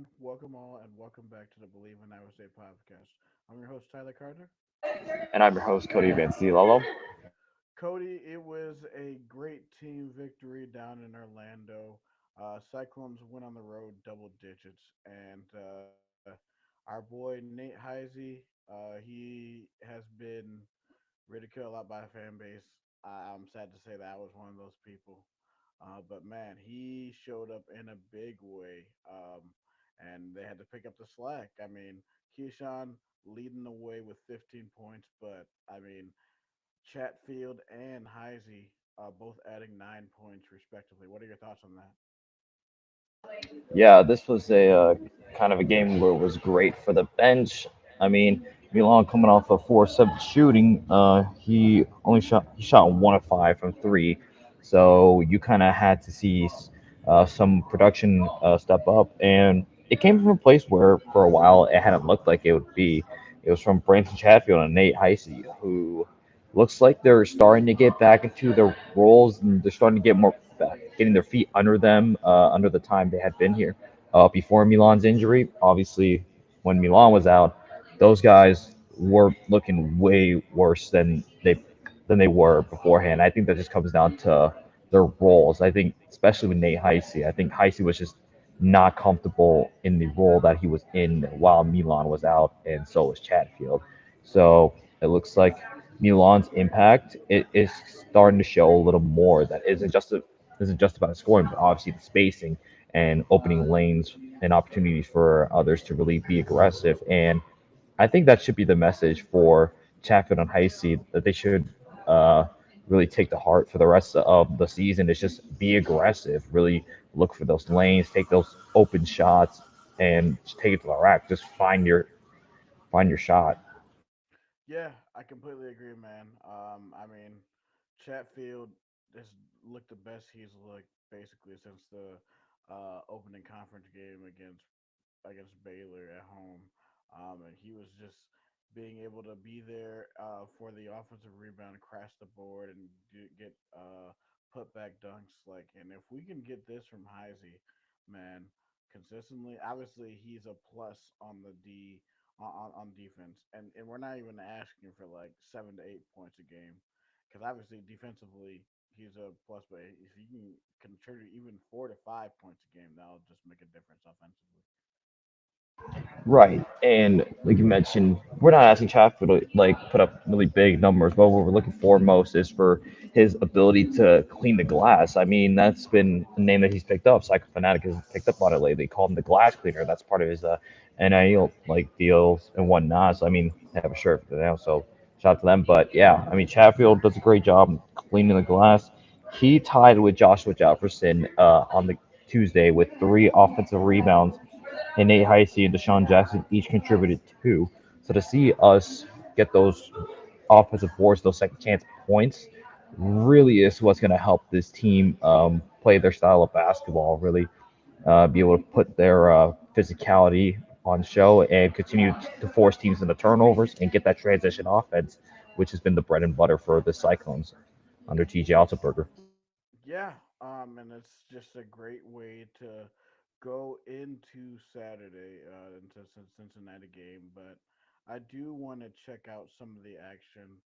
Welcome all, and welcome back to the Bleav in Iowa State podcast. I'm your host, Tyler Carter. And I'm your host, Cody Van Lalo. Cody, it was a great team victory down in Orlando. Cyclones went on the road double digits, and our boy Nate Heisey, he has been ridiculed a lot by the fan base. I'm sad to say that I was one of those people. But man, he showed up in a big way, and they had to pick up the slack. I mean, Keyshawn leading the way with 15 points, but I mean, Chatfield and Heisey both adding 9 points respectively. What are your thoughts on that? Yeah, this was a kind of a game where it was great for the bench. I mean, Milan coming off a 4-7 shooting, he shot 1 of 5 from three, so you kind of had to see some production step up, and it came from a place where for a while it hadn't looked like it would be. It was from Branson Chatfield and Nate Heisey, who looks like they're starting to get back into their roles and they're starting to get more getting their feet under them under the time they had been here before Milan's injury. Obviously, when Milan was out, those guys were looking way worse than they were beforehand. I think that just comes down to their roles. I think, especially with Nate Heisey, I think Heisey was just not comfortable in the role that he was in while Milan was out, and so was Chatfield. So it looks like Milan's impact is starting to show a little more. That isn't just about the scoring, but obviously the spacing and opening lanes and opportunities for others to really be aggressive. And I think that should be the message for Chatfield and Heisey that they should uh, really take to heart for the rest of the season. Is just be aggressive, really look for those lanes, take those open shots, and just take it to the rack. Just find your shot. Yeah, I completely agree, man. I mean, Chatfield has looked the best he's looked basically since the opening conference game against Baylor at home. And he was just being able to be there for the offensive rebound, crash the board, and get put back dunks. Like, and if we can get this from Heisey, man, consistently, obviously he's a plus on the on defense, and we're not even asking for like 7 to 8 points a game, because obviously defensively he's a plus. But if he can contribute even 4 to 5 points a game, that'll just make a difference offensively. Right. And like you mentioned, we're not asking Chafford to like put up really big numbers, but what we're looking for most is for his ability to clean the glass. I mean, that's been a name that he's picked up. Psycho Fanatic has picked up on it lately. They call him the glass cleaner. That's part of his NIL like deals and whatnot. So I mean, they have a shirt for them. So shout out to them. But yeah, I mean, Chatfield does a great job cleaning the glass. He tied with Joshua Jefferson on the Tuesday with 3 offensive rebounds, and Nate Heisey and Deshaun Jackson each contributed two. So to see us get those offensive boards, those second chance points, really is what's going to help this team play their style of basketball. Really be able to put their physicality on show and continue to force teams into turnovers and get that transition offense, which has been the bread and butter for the Cyclones under TJ Altenberger. Yeah, and it's just a great way to go into Saturday, into Cincinnati game. But I do want to check out some of the action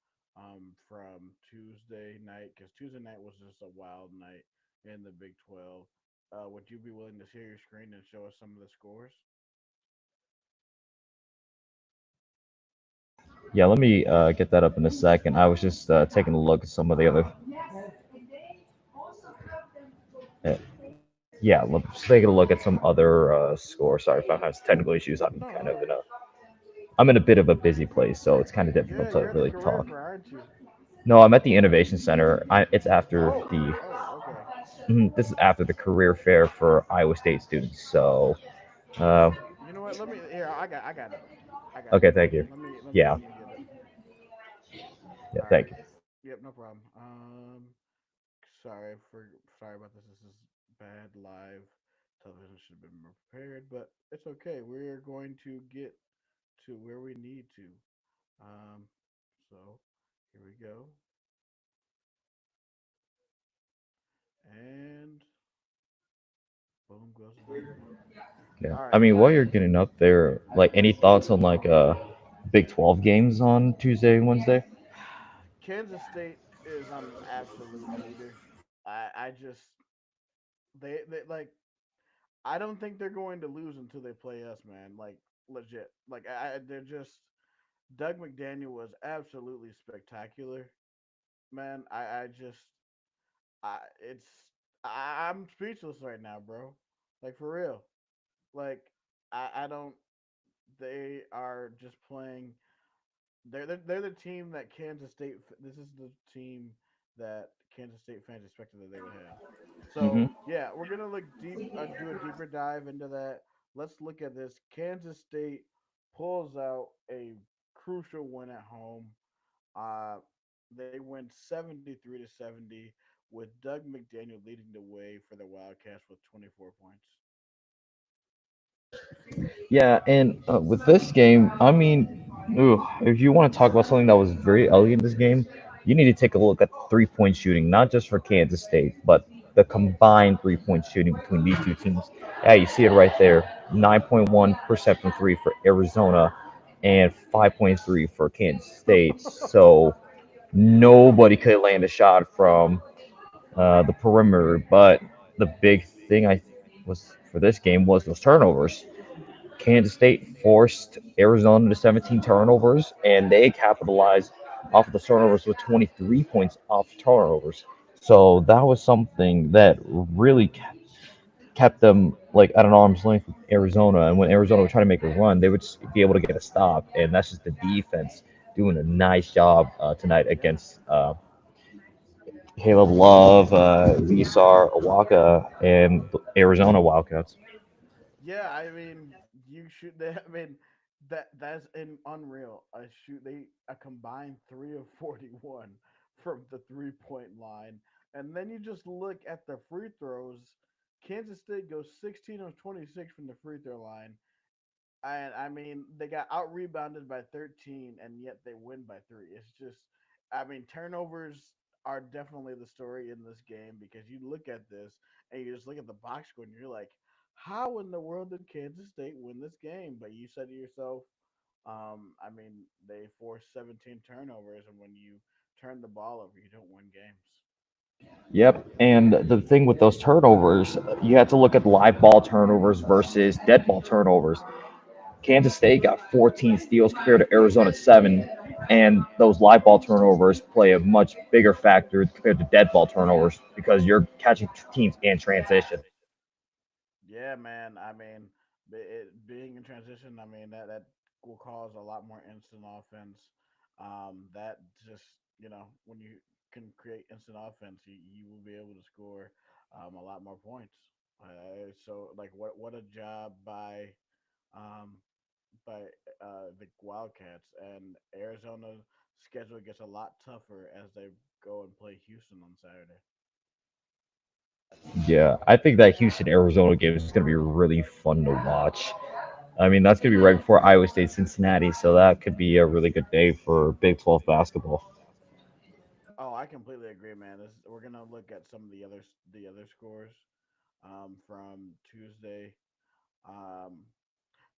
from Tuesday night, because Tuesday night was just a wild night in the Big 12. Would you be willing to share your screen and show us some of the scores? Yeah, let me get that up in a second. I was just taking a look at some of the other. Uh, yeah, let's take a look at some other scores. Sorry if I'm having technical issues. No, no worries. I'm in a bit of a busy place, so it's kind of difficult Yeah, to you're at the really career talk. fair, aren't you? No, I'm at the Innovation Center. It's after Oh, the. okay. This is after the career fair for Iowa State students. So, uh, You know what? Let me here. I got it. I got it. okay, thank you. Let Yeah, me get it. yeah, All thank right. you. Yep, no problem. Sorry for sorry about this. This is bad live television. Should have been more prepared, but it's okay. We're going to get to where we need to. Um, so here we go, and boom goes the dynamite. Yeah. All I right. mean, while you're getting up there, like any thoughts on like Big 12 games on Tuesday and Wednesday? Kansas State is an absolute heater. I just they like I don't think they're going to lose until they play us, man. Like legit. Like they're just Doug McDaniel was absolutely spectacular, man. I just I it's I'm speechless right now, bro. Like for real. Like I don't. They are just playing. They're the team that Kansas State. This is the team that Kansas State fans expected that they would have. Hmm. So yeah, we're gonna look deep, do a deeper dive into that. Let's look at this. Kansas State pulls out a crucial win at home. Uh, they win 73-70 with Doug McDaniel leading the way for the Wildcats with 24 points. Yeah, and with this game, I mean, ooh, if you want to talk about something that was very elegant in this game, you need to take a look at 3 point shooting, not just for Kansas State, but the combined 3 point shooting between these two teams. Yeah, you see it right there, 9.1% from three for Arizona, and 5.3 for Kansas State. So nobody could land a shot from the perimeter. But the big thing I was for this game was those turnovers. Kansas State forced Arizona to 17 turnovers, and they capitalized off of the turnovers with 23 points off turnovers. So that was something that really kept them like at an arm's length with Arizona. And when Arizona would try to make a run, they would just be able to get a stop. And that's just the defense doing a nice job tonight against Caleb Love, Visar, Awaka, and the Arizona Wildcats. Yeah, I mean, you shoot. I mean, that's unreal. A combined 3 of 41 from the 3 point line, and then you just look at the free throws. Kansas State goes 16 of 26 from the free throw line, and I mean, they got out rebounded by 13, and yet they win by three. It's just, I mean, turnovers are definitely the story in this game because you look at this and you just look at the box score and you're like, how in the world did Kansas State win this game? But you said to yourself, I mean, they forced 17 turnovers, and when you turn the ball over, you don't win games. Yep, and the thing with those turnovers, you had to look at live ball turnovers versus dead ball turnovers. Kansas State got 14 steals compared to Arizona 7, and those live ball turnovers play a much bigger factor compared to dead ball turnovers because you're catching teams in transition. Yeah, man. I mean, being in transition, I mean that will cause a lot more instant offense. That just when you can create instant offense, you will be able to score a lot more points. So like what a job um, by the Wildcats, and Arizona's schedule gets a lot tougher as they go and play Houston on Saturday. Yeah, I think that Houston Arizona game is going to be really fun to watch. I mean, that's going to be right before Iowa State Cincinnati, so that could be a really good day for Big 12 basketball. Oh, I completely agree, man. We're gonna look at some of the other scores from Tuesday. Um,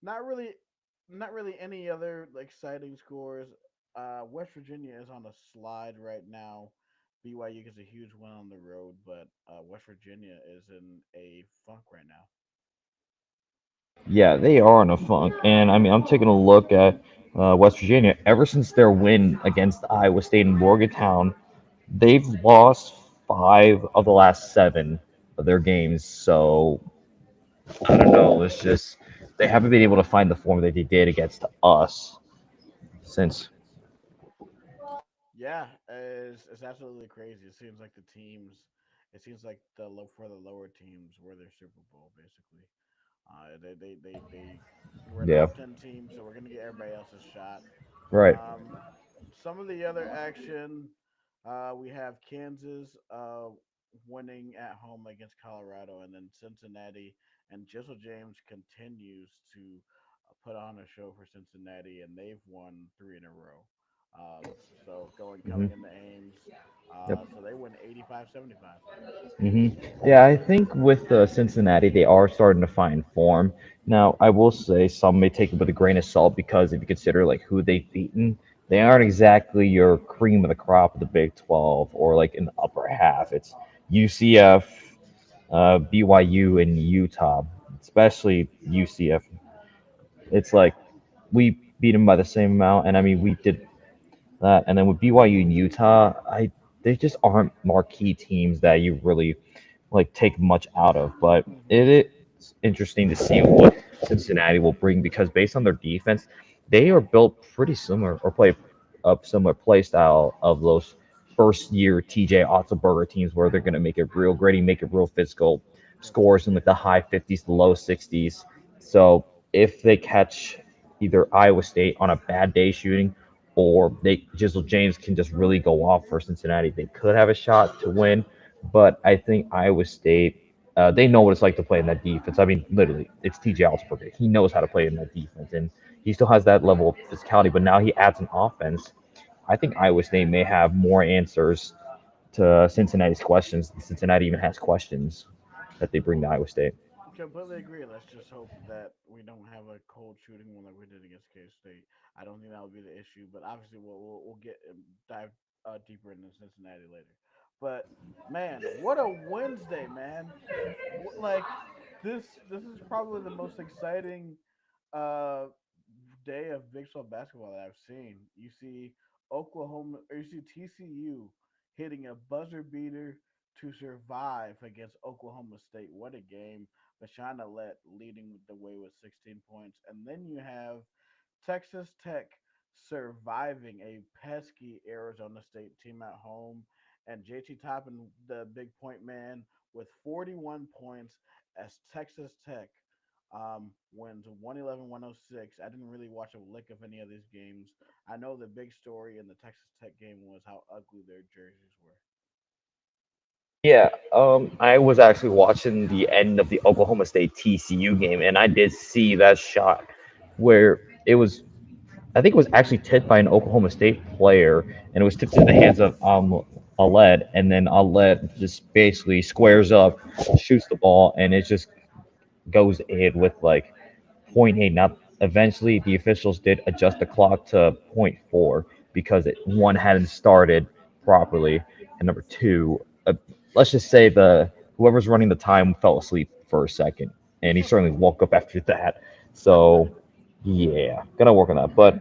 not really, not really any other exciting scores. West Virginia is on a slide right now. BYU gets a huge win on the road, but West Virginia is in a funk right now. Yeah, they are in a funk. And I mean, I'm taking a look at West Virginia. Ever since their win against Iowa State in Morgantown, they've lost five of the last seven of their games. So I don't know. It's just they haven't been able to find the form that they did against us since. Yeah, it's absolutely crazy. It seems like the teams, it seems like for the lower teams were their Super Bowl basically. They we're a Yeah, top 10 team, so we're gonna get everybody else's shot. right. Um, some of the other action, we have Kansas winning at home against Colorado, and then Cincinnati and Jizzle James continues to put on a show for Cincinnati, and they've won three in a row. So going Hmm. coming into Ames, Yep. so they win 85-75. Hmm. Yeah, I think with Cincinnati, they are starting to find form. Now, I will say some may take it with a grain of salt because if you consider like who they've beaten, they aren't exactly your cream of the crop of the Big 12 or like in the upper half. It's UCF, BYU, and Utah, especially UCF. It's like we beat them by the same amount, and I mean we did that. And then with BYU and Utah, I they just aren't marquee teams that you really like take much out of. But Hmm. it is interesting to see what Cincinnati will bring because based on their defense, they are built pretty similar or play a similar play style of those first year TJ Otzelberger teams where they're going to make it real gritty, make it real physical, scores in like the high 50s to low 60s. So if they catch either Iowa State on a bad day shooting or they Jizzle James can just really go off for Cincinnati, they could have a shot to win. But I think Iowa State, they know what it's like to play in that defense. I mean, literally, it's TJ Alsberger. He knows how to play in that defense, and he still has that level of physicality. But now he adds an offense. I think Iowa State may have more answers to Cincinnati's questions than Cincinnati even has questions that they bring to Iowa State. Completely agree. Let's just hope that we don't have a cold shooting one like we did against K State. I don't think that would be the issue, but obviously we'll get dive deeper into Cincinnati later. But man, what a Wednesday, man! Like this is probably the most exciting uh day of Big 12 basketball that I've seen. You see Oklahoma, or you see TCU hitting a buzzer beater to survive against Oklahoma State. What a game! Bashana Let leading the way with 16 points, and then you have Texas Tech surviving a pesky Arizona State team at home, and JT Toppin, the big point man, with 41 points as Texas Tech wins 111-106. I didn't really watch a lick of any of these games. I know the big story in the Texas Tech game was how ugly their jerseys were. Yeah, I was actually watching the end of the Oklahoma State TCU game, and I did see that shot where it was I think it was actually tipped by an Oklahoma State player, and it was tipped in the hands of Aled, and then Aled just basically squares up, shoots the ball, and it just goes in with like point 0.8. Now, eventually, the officials did adjust the clock to point 0.4 because one hadn't started properly, and number two, let's just say the whoever's running the time fell asleep for a second, and he certainly woke up after that. So, yeah, gonna work on that. But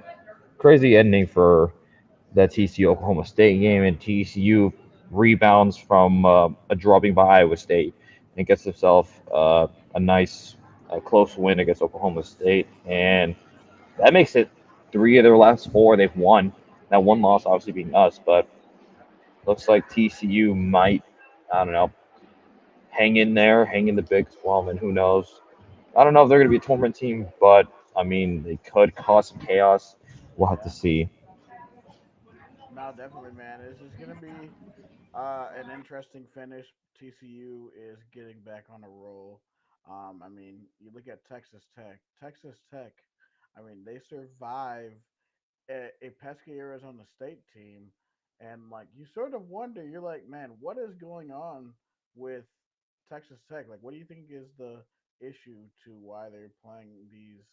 crazy ending for that TCU Oklahoma State game, and TCU rebounds from a dropping by Iowa State and gets himself a nice close win against Oklahoma State, and that makes it three of their last four they've won. Now one loss obviously being us, but looks like TCU might, I don't know, hang in there, hang in the Big 12, and who knows. I don't know if they're going to be a tournament team, but I mean they could cause some chaos. We'll have to Yeah. see. No, definitely, man. It's just gonna be an interesting finish. TCU is getting back on a roll. I mean, you look at Texas Tech. Texas Tech, I mean, they survive a pesky Arizona State team, and like you sort of wonder, you're like, man, what is going on with Texas Tech? Like, what do you think is the issue to why they're playing these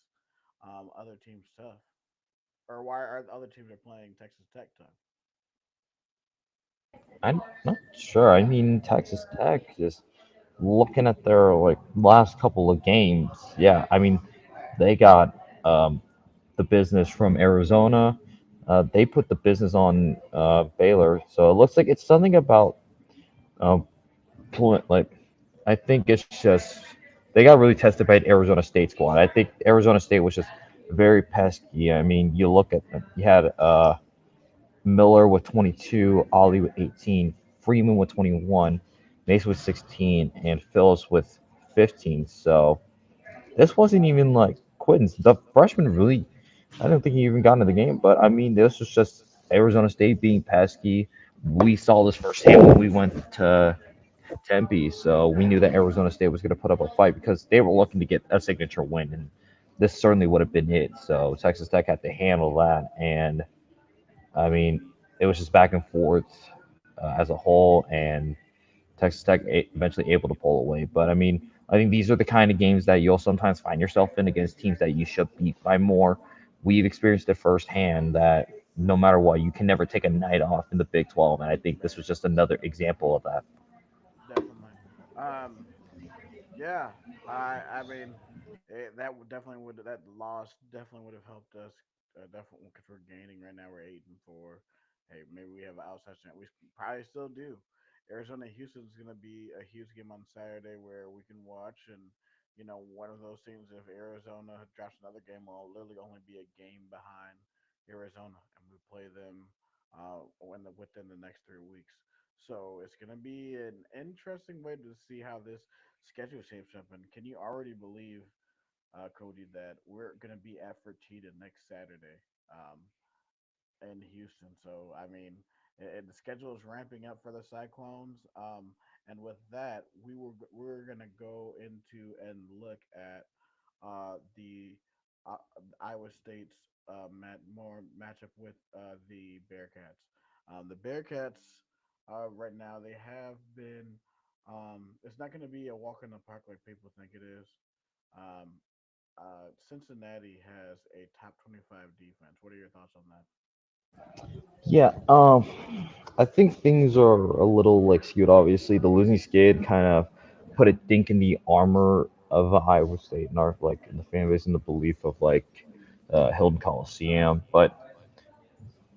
other teams tough, or why are the other teams are playing Texas Tech tough? I'm not sure. I mean, Texas Tech just looking at their like last couple of games. Yeah, I mean, they got the business from Arizona. They put the business on Baylor, so it looks like it's something about um, like I think it's just they got really tested by the Arizona State squad. I think Arizona State was just very pesky. I mean, you look at them. You had Miller with 22, Ollie with 18, Freeman with 21, Mace with 16, and Phillips with 15. So this wasn't even like quitting. The freshman really, I don't think he even got into the game. But I mean, this was just Arizona State being pesky. We saw this firsthand when we went to Tempe, so we knew that Arizona State was going to put up a fight because they were looking to get a signature win, and this certainly would have been it. So Texas Tech had to handle that, and I mean, it was just back and forth as a whole, and Texas Tech eventually able to pull away. But I mean, I think these are the kind of games that you'll sometimes find yourself in against teams that you should beat by more. We've experienced it firsthand that no matter what, you can never take a night off in the Big 12, and I think this was just another example of that. Definitely. Um, Yeah, I mean, definitely would that loss definitely would have helped us. Definitely because we're gaining right now. We're 8-4. Hey, maybe we have an outside chance. We probably still do. Arizona Houston is going to be a huge game on Saturday where we can watch, and one of those teams. If Arizona drops another game, will literally only be a game behind Arizona, and we play them within the next 3 weeks. So it's going to be an interesting way to see how this schedule shapes up. And can you already believe, Cody, that we're going to be at Fertitta next Saturday in Houston? So, I mean, the schedule is ramping up for the Cyclones. And with that, we're going to go into and look at the uh, Iowa State's more matchup with the Bearcats. The Bearcats, right now, they have been. It's not going to be a walk in the park like people think it is. Um, Cincinnati has a top 25 defense. What are your thoughts on that? Yeah, I think things are a little like skewed. Obviously, the losing skid kind of put a dink in the armor of Iowa State and our like in the fan base and the belief of like Hilton Coliseum. But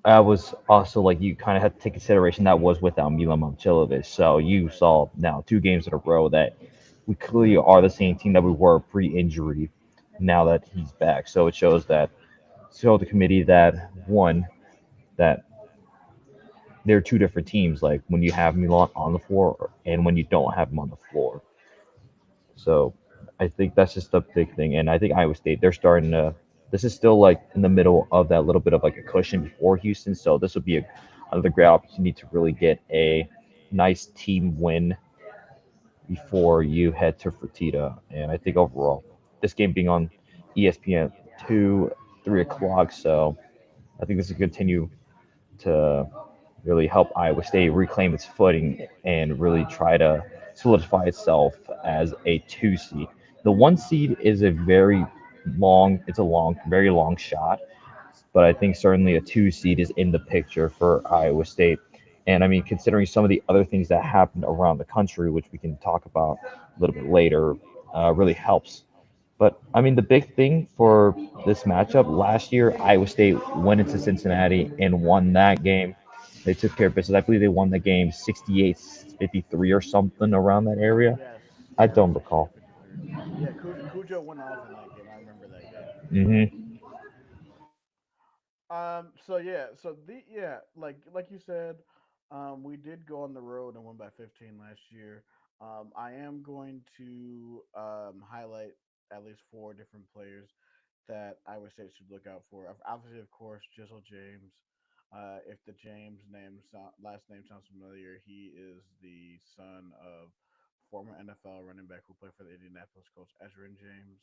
I was also like you kind of had to take consideration that was without Milan Momcilovic. So you Right. saw now 2 games in a row that we clearly are the same team that we were pre-injury. Now that he's back, so it shows that the committee that one that they're 2 different teams. Like when you have Milan on the floor and when you don't have him on the floor. So I think that's just a big thing. And I think Iowa State they're starting to. This is still like in the middle of that little bit of like a cushion before Houston. So this would be another great opportunity to really get a nice team win before you head to Fertitta. And I think overall, this game being on ESPN 2, 3 o'clock. So I think this will continue to really help Iowa State reclaim its footing and really try to solidify itself as a 2 seed. The 1 seed is a very very long shot, but I think certainly a 2 seed is in the picture for Iowa State. And I mean, considering some of the other things that happened around the country, which we can talk about a little bit later, really helps. But I mean, the big thing for this matchup last year, Iowa State went into Cincinnati and won that game. They took care of business. I believe they won the game 68-53 or something around that area. Yes, I yeah, don't 68 recall. 53. Yeah, Cujo went off in that game. I remember that game. Hmm. Like you said, we did go on the road and won by 15 last year. I am going to highlight at least four different players that Iowa State should look out for. Obviously, of course, Jizzle James. If the James last name sounds familiar, he is the son of former NFL running back who played for the Indianapolis Colts, Ezra James.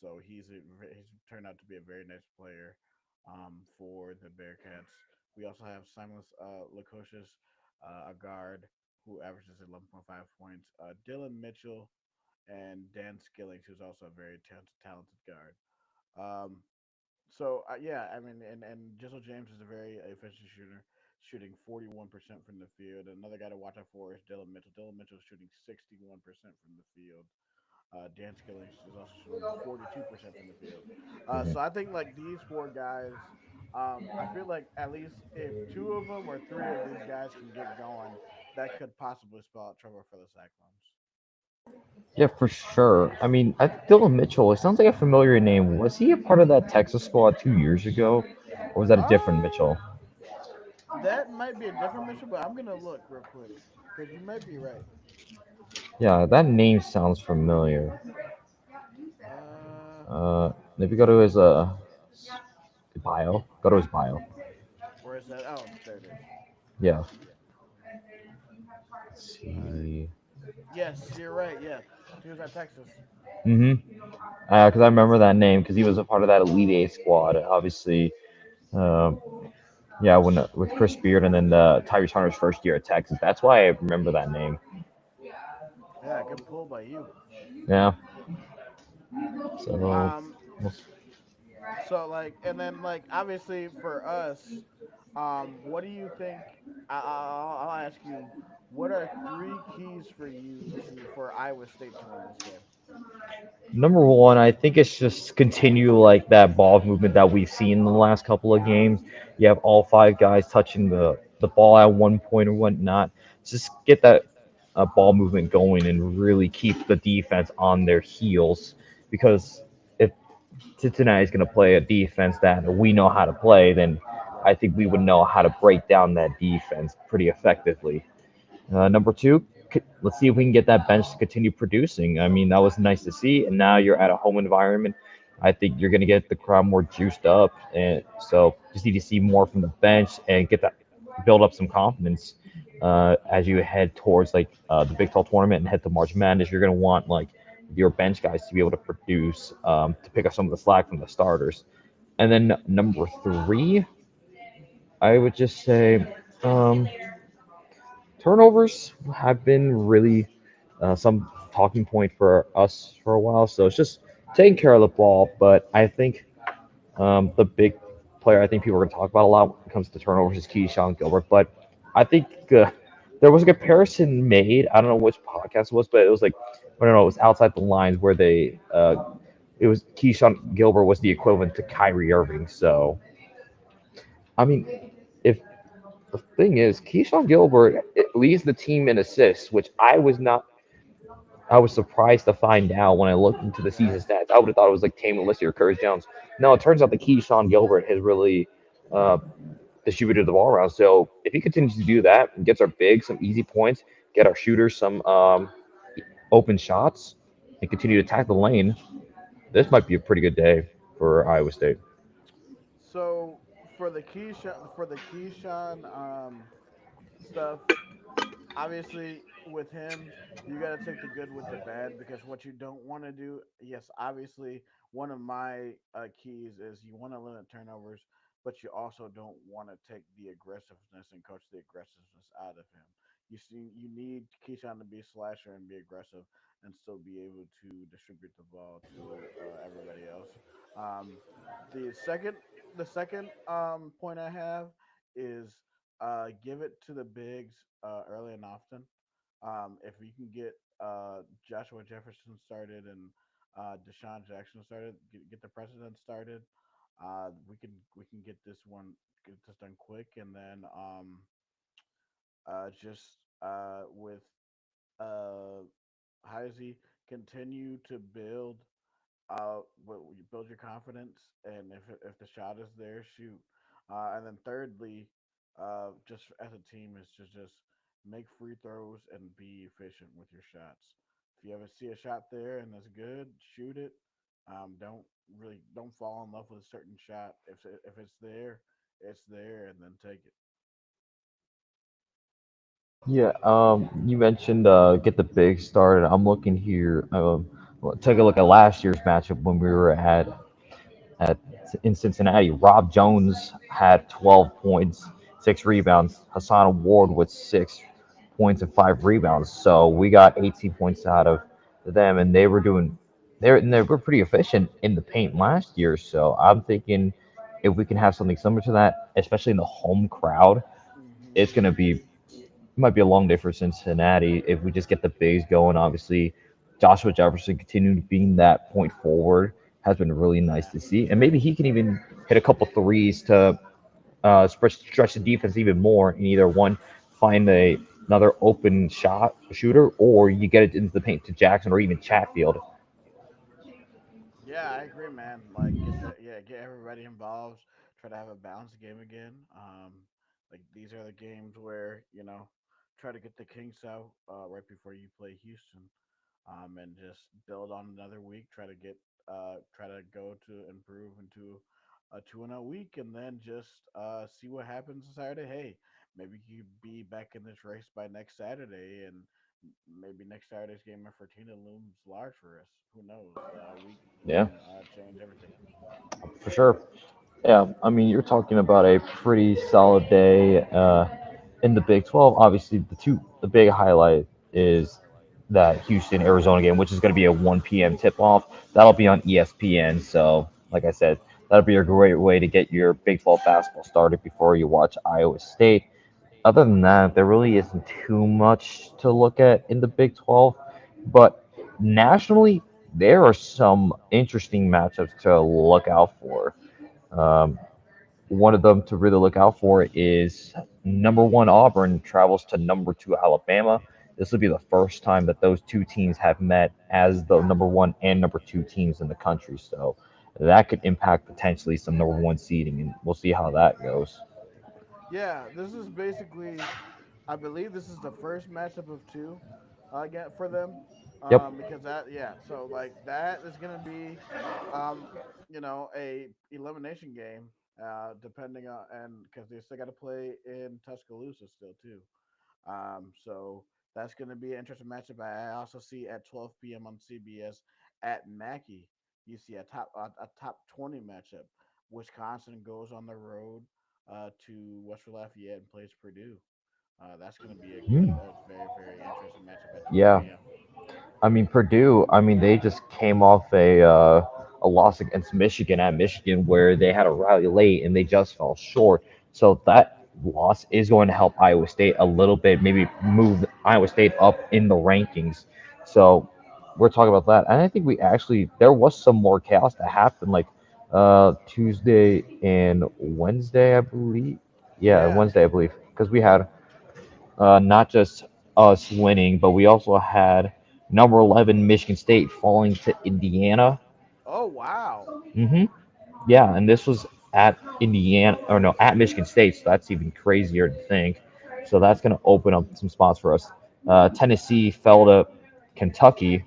So he's turned out to be a very nice player for the Bearcats. We also have Simon Lukosius, a guard who averages 11.5 points. Dylan Mitchell and Dan Skillings, who's also a very talented guard. Um, yeah, I mean, and Jizzle James is a very efficient shooter, shooting 41% from the field. Another guy to watch out for is Dylan Mitchell. Dylan Mitchell is shooting 61% from the field. Dan Skillings is also shooting 42% from the field. So I think like these four guys, I feel like at least if two of them or three of these guys can get going, that could possibly spell out trouble for the Cyclones. Yeah, for sure. I mean, Dylan Mitchell, it sounds like a familiar name. Was he a part of that Texas squad 2 years ago? Or was that a different Uh, Mitchell? that might be a different mission, but I'm gonna look real quick because you might be right. Yeah, that name sounds familiar. Uh, Maybe go to his bio. Go to his bio. where is that? Oh, there it is. Yeah. Let's All right. see. Yes, you're right. Yeah, he was at Texas. Mm-hmm. Because I remember that name because he was a part of that Elite Eight squad. Obviously, um, Yeah, when with Chris Beard and then Tyrese Hunter's first year at Texas. That's why I remember that name. Yeah, good pull by you. Yeah. So Um, so like, and then like, obviously for us, what do you think? I'll ask you, what are three keys for you to for Iowa State to win this game? number one, I think it's just continue like that ball movement that we've seen in the last couple of games. You have all five guys touching the ball at one point or whatnot. Just get that ball movement going and really keep the defense on their heels because if Cincinnati is going to play a defense that we know how to play, then I think we would know how to break down that defense pretty effectively. Number two, let's see if we can get that bench to continue producing. I mean, that was nice to see, and now you're at a home environment. I think you're going to get the crowd more juiced up, and so just need to see more from the bench and get that build up some confidence as you head towards like the Big 12 tournament and head to March Madness. You're going to want like your bench guys to be able to produce to pick up some of the slack from the starters. And then number three, I would just say. Um, Turnovers have been really some talking point for us for a while. So it's just taking care of the ball. But I think the big player I think people are going to talk about a lot when it comes to turnovers is Keyshawn Gilbert. But I think there was a comparison made. I don't know which podcast it was, but it was like I don't know. It was outside the lines where they it was Keyshawn Gilbert was the equivalent to Kyrie Irving. So I mean, if the thing is, Keyshawn Gilbert leads the team in assists, which I was not. I was surprised to find out when I looked into the season stats. I would have thought it was like Tame Melissa or Curtis Jones. No, it turns out that Keyshawn Gilbert has really uh, distributed the ball around. So if he continues to do that and gets our big some easy points, get our shooters some open shots, and continue to attack the lane, this might be a pretty good day for Iowa State. So for the Keyshawn stuff, obviously with him, you got to take the good with the bad because what you don't want to do, yes, obviously one of my keys is you want to limit turnovers, but you also don't want to take the aggressiveness and coach the aggressiveness out of him. You need Keyshawn to be a slasher and be aggressive and still be able to distribute the ball to everybody else. Um, the second the second point I have is give it to the bigs early and often. If we can get Joshua Jefferson started and Deshaun Jackson started, get the president started, we can get this done quick, and then just with Heisey continue to you build your confidence, and if the shot is there, shoot. And then thirdly, just as a team, is to just make free throws and be efficient with your shots. If you ever see a shot there and it's good, shoot it. Don't fall in love with a certain shot. If it's there, and then take it. Yeah, you mentioned get the big started. I'm looking here. Well, take a look at last year's matchup when we were at in Cincinnati. Rob Jones had 12 points, 6 rebounds. Hassan Ward with 6 points and 5 rebounds. So we got 18 points out of them, and they were pretty efficient in the paint last year. So I'm thinking if we can have something similar to that, especially in the home crowd, Hmm. it's gonna be might be a long day for Cincinnati if we just get the bigs going. Obviously, Joshua Jefferson continuing being that point forward has been really nice Yeah. to see, and maybe he can even hit a couple threes to stretch the defense even more. And either one, find another open shot shooter, or you get it into the paint to Jackson or even Chatfield. Yeah, I agree, man. Like, get everybody involved. Try to have a balanced game again. Like these are the games where try to get the Kings out right before you play Houston, and just build on another week. Try to go to improve into a 2-0 week, and then just see what happens Saturday. Hey, maybe you could be back in this race by next Saturday, and maybe next Saturday's game of Fortina looms large for us. Who knows? A week Yeah, can change everything. for sure. Yeah, I mean, you're talking about a pretty solid day in the Big 12. Obviously, the big highlight is that Houston Arizona game, which is going to be a 1 p.m. tip off. That'll be on ESPN. So, like I said, that'll be a great way to get your Big 12 basketball started before you watch Iowa State. Other than that, there really isn't too much to look at in the Big 12. But nationally, there are some interesting matchups to look out for. Um, One of them to really look out for is number one Auburn travels to number two Alabama. This will be the first time that those two teams have met as the number one and number two teams in the country. So that could impact potentially some number one seeding, and we'll see how that goes. Yeah, this is basically, I believe this is the first matchup of two, again for them, Yep. because that, yeah, so like that is gonna be, um, a elimination game, depending on, and because they still got to play in Tuscaloosa still too. So that's going to be an interesting matchup. I also see at 12 p.m. on CBS at Mackey, you see a top 20 matchup. Wisconsin goes on the road to Western Lafayette and plays Purdue. That's going to be Hmm. a very very interesting matchup at Yeah. 12 p.m. I mean, Purdue, I mean, they just came off a loss against Michigan at Michigan where they had a rally late and they just fell short. So that loss is going to help Iowa State a little bit, maybe move Iowa State up in the rankings. So we're talking about that. And I think we actually, there was some more chaos that happened like Tuesday and Wednesday, I believe. Yeah, Yeah. Wednesday, I believe. Because we had not just us winning, but we also had number 11 Michigan State falling to Indiana. Oh wow. hmm Yeah, and this was at Indiana, or no, at Michigan State, so that's even crazier to think. So that's going to open up some spots for us. Tennessee fell to Kentucky,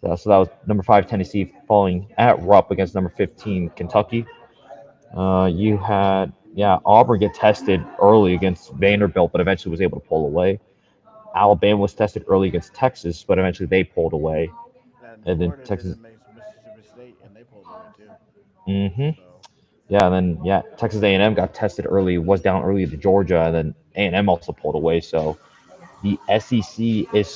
so that was number 5 Tennessee falling at Rupp against number 15 Kentucky. You had Auburn get tested early against Vanderbilt, but eventually was able to pull away. Alabama was tested early against Texas, but eventually they pulled away. And And then Florida did Texas, it against Mississippi State, and they pulled away too. hmm So yeah, and then Texas A&M got tested early, was down early to Georgia, and then A&M also pulled away. So the SEC is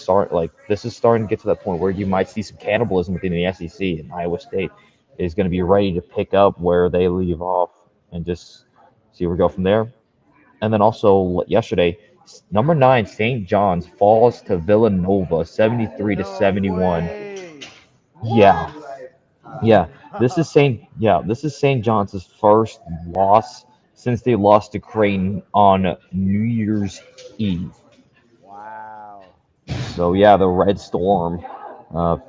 this is starting to get to that point where you might see some cannibalism within the SEC, and Iowa State is going to be ready to pick up where they leave off and just see where we go from there. And then also yesterday, number 9 St. John's falls to Villanova 73 to no 71. way. Yeah, What? yeah. This is St. John's first loss since they lost to Creighton on New Year's Eve. Wow. So yeah, the Red Storm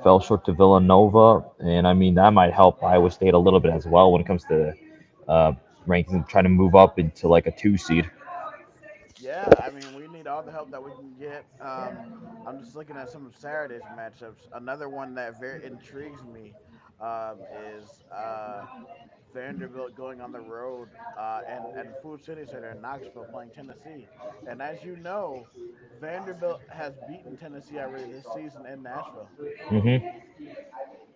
fell short to Villanova, and I mean that might help Iowa State a little bit as well when it comes to uh, rankings and trying to move up into like a 2 seed. Yeah, I mean, we need all the help that we can get. I'm just looking at some of Saturday's matchups. Another one that very intrigues me is Vanderbilt going on the road and Food City Center in Knoxville playing Tennessee. And as you know, Vanderbilt has beaten Tennessee already this season in Nashville. hmm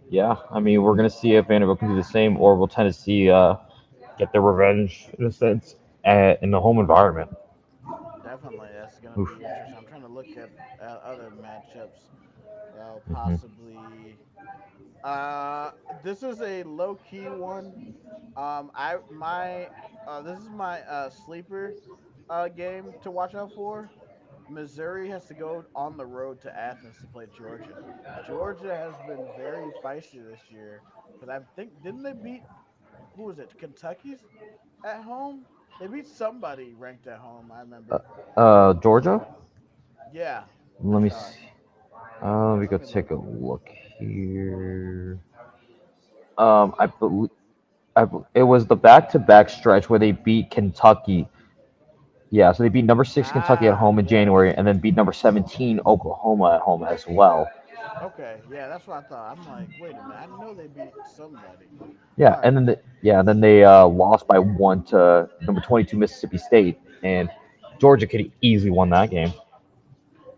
Yeah, I mean we're gonna see if Vanderbilt can do the same, or will Tennessee get their revenge in a sense in the home environment. Definitely, that's going to Oof. be interesting. I'm trying to look at other matchups that'll hmm possibly. Uh, this is a low key one. I my this is my sleeper game to watch out for. Missouri has to go on the road to Athens to play Georgia. Georgia has been very feisty this year because I think didn't they beat who was it? Kentucky's at home. They beat somebody ranked at home. I remember. Georgia. Yeah, I Let me thought. s- let me Let go me look. take a look here. I believe it was the back-to-back stretch where they beat Kentucky. Yeah, so they beat number 6 Kentucky at Ah, home in January, yes. and then beat number 17 Oklahoma at home as well. Okay, yeah, that's what I thought. I'm like, wait a minute. I know they beat somebody. Yeah, All and right. then then they lost by 1 to number 22 Mississippi State, and Georgia could have easily won that game.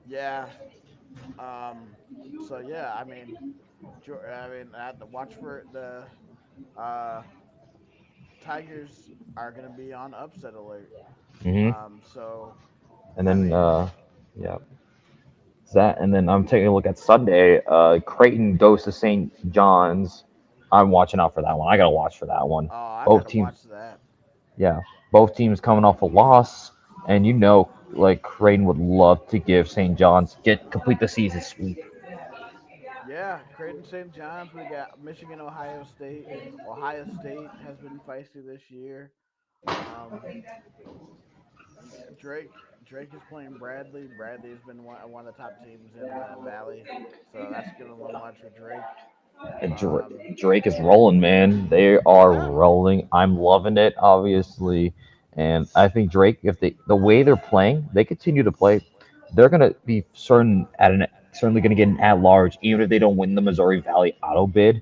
Yeah. Um. So yeah, I mean, I mean, I had to watch for the uh Tigers are going to be on upset alert. Hmm. So And I then, mean, yeah, that. And then I'm taking a look at Sunday. Creighton goes to St. John's. I'm watching out for that one. I gotta watch for that one. oh, I got Both to teams, watch that. yeah, both teams coming off a loss, and like Creighton would love to give St. John's get complete the season sweep. Yeah, Creighton St. John's. We got Michigan, Ohio State. Ohio State has been feisty this year. Um, Drake Drake is playing Bradley. Bradley has been one of the top teams in the Valley, so that's giving a little much for Drake. Um, Drake is rolling, man. They are yeah, rolling. I'm loving it, obviously, and I think Drake, if the way they're playing, they continue to play, they're gonna be certainly gonna get an at large, even if they don't win the Missouri Valley Auto bid.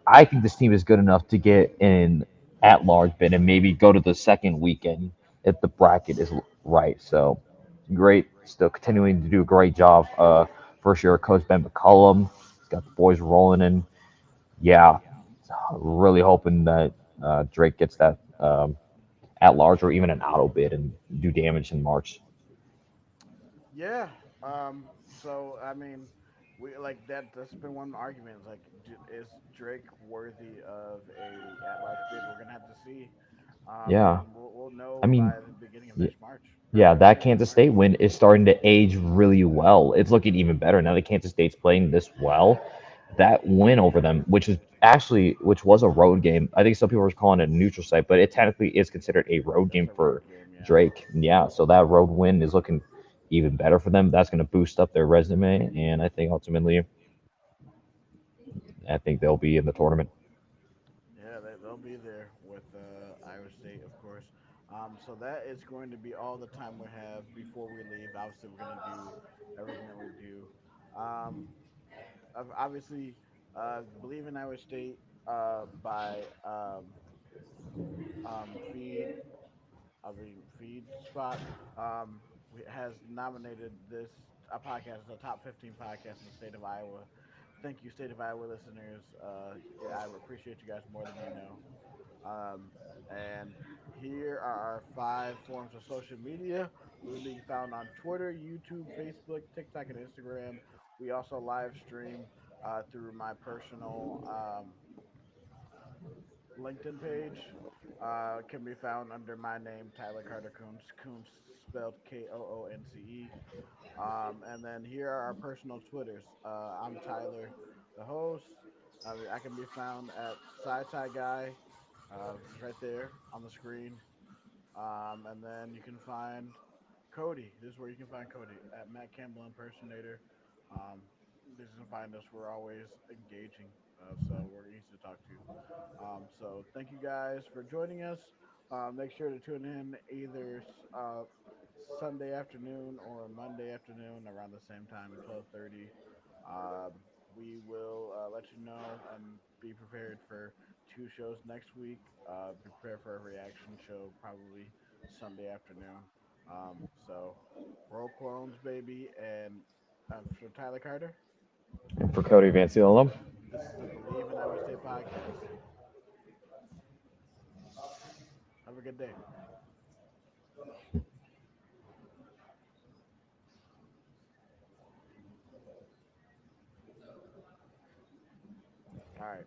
I think this team is good enough to get an at large bid and maybe go to the second weekend if the bracket is right. So great, still continuing to do a great job. First year coach Ben McCullum, he's got the boys rolling in. Yeah, really hoping that Drake gets that at large or even an auto bid and do damage in March. yeah. So I mean, we like that. That's been one of the arguments. Like, is Drake worthy of a at large bid? We're gonna have to see. Yeah, And we'll know I mean, by the beginning of y- next March or yeah, that beginning of Kansas March. State win is starting to age really well. It's looking even better now that Kansas State's playing this well. That win over them, which was a road game. I think some people were calling it a neutral site, but it technically is considered a road It's game a for road game, yeah. Drake. Yeah, so that road win is looking even better for them. That's going to boost up their resume, and I think ultimately, I think they'll be in the tournament. Yeah, they'll be there with Iowa State, of course. So that is going to be all the time we have before we leave. Obviously, we're going to do everything that we do. Um, obviously, Bleav in Iowa State by Feed, Feed Spot, has nominated this a podcast as a top 15 podcast in the state of Iowa. Thank you, state of Iowa listeners. I appreciate you guys more than you know. Um, and here are our 5 forms of social media. We'll be found on Twitter, YouTube, Facebook, TikTok, and Instagram. We also live stream through my personal LinkedIn page. Can be found under my name, Tyler Carter Coons. Coons spelled Koonce. And then here are our personal Twitters. I'm Tyler, the host. I can be found at Sci Tie Guy, just right there on the screen. And then you can find Cody. This is where you can find Cody at Matt Campbell Impersonator. Um, this is to find us. We're always engaging, so we're easy to talk to. So thank you guys for joining us. Make sure to tune in either Sunday afternoon or Monday afternoon around the same time at 12:30. Um, we will let you know and be prepared for 2 shows next week. Be prepared for a reaction show probably Sunday afternoon. So roll clones, baby, and for Tyler Carter, And for Cody Van Seal, this is the Bleav in Iowa State podcast. Have a good day. All right.